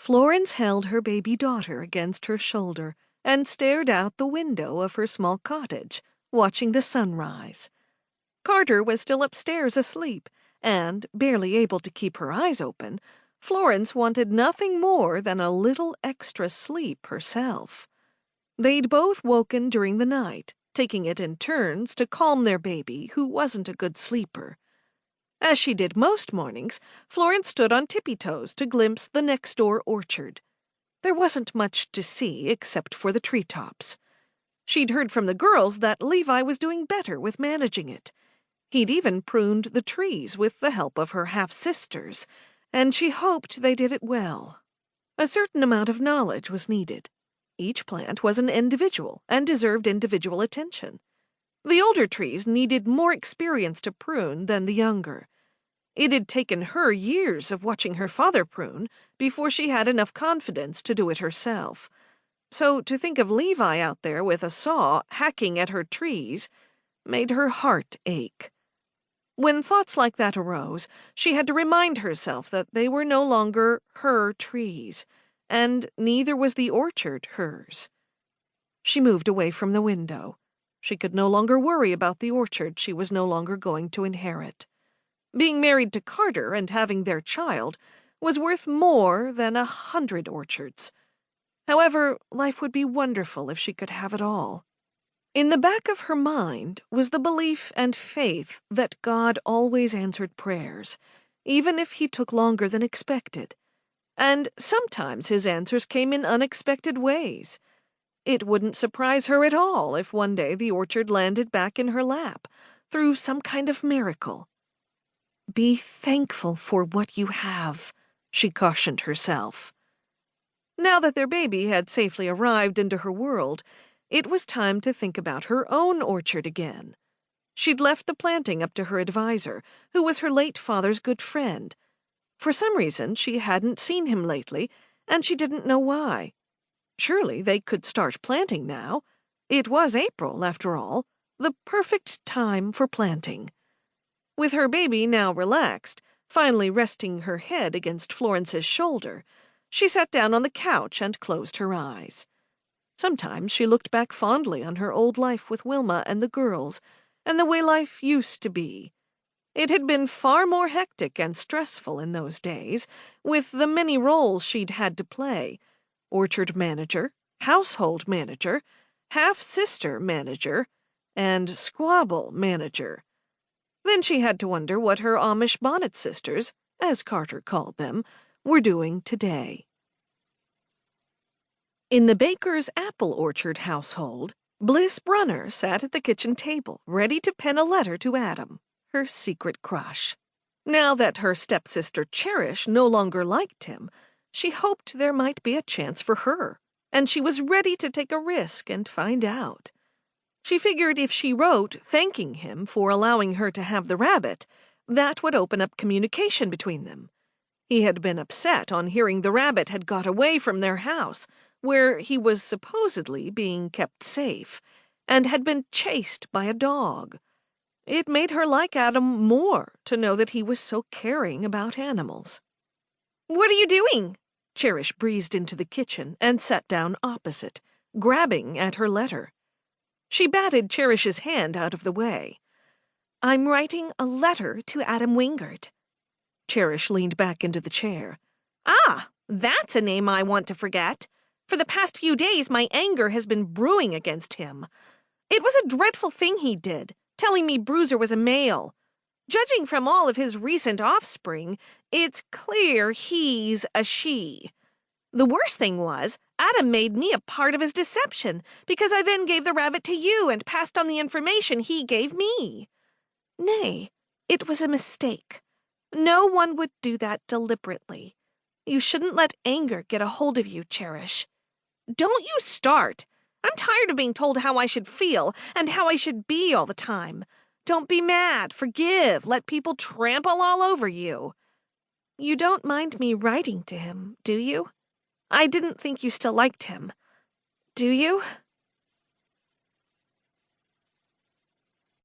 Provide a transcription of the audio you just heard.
Florence held her baby daughter against her shoulder and stared out the window of her small cottage, watching the sunrise. Carter was still upstairs asleep, and, barely able to keep her eyes open, Florence wanted nothing more than a little extra sleep herself. They'd both woken during the night, taking it in turns to calm their baby, who wasn't a good sleeper. As she did most mornings, Florence stood on tippy-toes to glimpse the next-door orchard. There wasn't much to see except for the treetops. She'd heard from the girls that Levi was doing better with managing it. He'd even pruned the trees with the help of her half-sisters, and she hoped they did it well. A certain amount of knowledge was needed. Each plant was an individual and deserved individual attention. The older trees needed more experience to prune than the younger. It had taken her years of watching her father prune before she had enough confidence to do it herself. So to think of Levi out there with a saw hacking at her trees made her heart ache. When thoughts like that arose, she had to remind herself that they were no longer her trees, and neither was the orchard hers. She moved away from the window. She could no longer worry about the orchard she was no longer going to inherit. Being married to Carter and having their child was worth more than 100 orchards. However, life would be wonderful if she could have it all. In the back of her mind was the belief and faith that God always answered prayers, even if he took longer than expected. And sometimes his answers came in unexpected ways. It wouldn't surprise her at all if one day the orchard landed back in her lap, through some kind of miracle. Be thankful for what you have, she cautioned herself. Now that their baby had safely arrived into her world, it was time to think about her own orchard again. She'd left the planting up to her advisor, who was her late father's good friend. For some reason, she hadn't seen him lately, and she didn't know why. Surely they could start planting now. It was April, after all, the perfect time for planting. With her baby now relaxed, finally resting her head against Florence's shoulder, she sat down on the couch and closed her eyes. Sometimes she looked back fondly on her old life with Wilma and the girls, and the way life used to be. It had been far more hectic and stressful in those days, with the many roles she'd had to play: orchard manager, household manager, half-sister manager, and squabble manager. Then she had to wonder what her Amish bonnet sisters, as Carter called them, were doing today. In the baker's apple orchard household, Bliss Brunner sat at the kitchen table, ready to pen a letter to Adam, her secret crush. Now that her stepsister Cherish no longer liked him, she hoped there might be a chance for her, and she was ready to take a risk and find out. She figured if she wrote thanking him for allowing her to have the rabbit, that would open up communication between them. He had been upset on hearing the rabbit had got away from their house, where he was supposedly being kept safe, and had been chased by a dog. It made her like Adam more to know that he was so caring about animals. "What are you doing?" Cherish breezed into the kitchen and sat down opposite, grabbing at her letter. She batted Cherish's hand out of the way. "I'm writing a letter to Adam Wingard." Cherish leaned back into the chair. "Ah, that's a name I want to forget. For the past few days, my anger has been brewing against him. It was a dreadful thing he did, telling me Bruiser was a male. Judging from all of his recent offspring, it's clear he's a she. The worst thing was, Adam made me a part of his deception, because I then gave the rabbit to you and passed on the information he gave me. Nay, it was a mistake. No one would do that deliberately. You shouldn't let anger get a hold of you, Cherish." "Don't you start. I'm tired of being told how I should feel and how I should be all the time. Don't be mad. Forgive. Let people trample all over you." "You don't mind me writing to him, do you? I didn't think you still liked him. Do you?"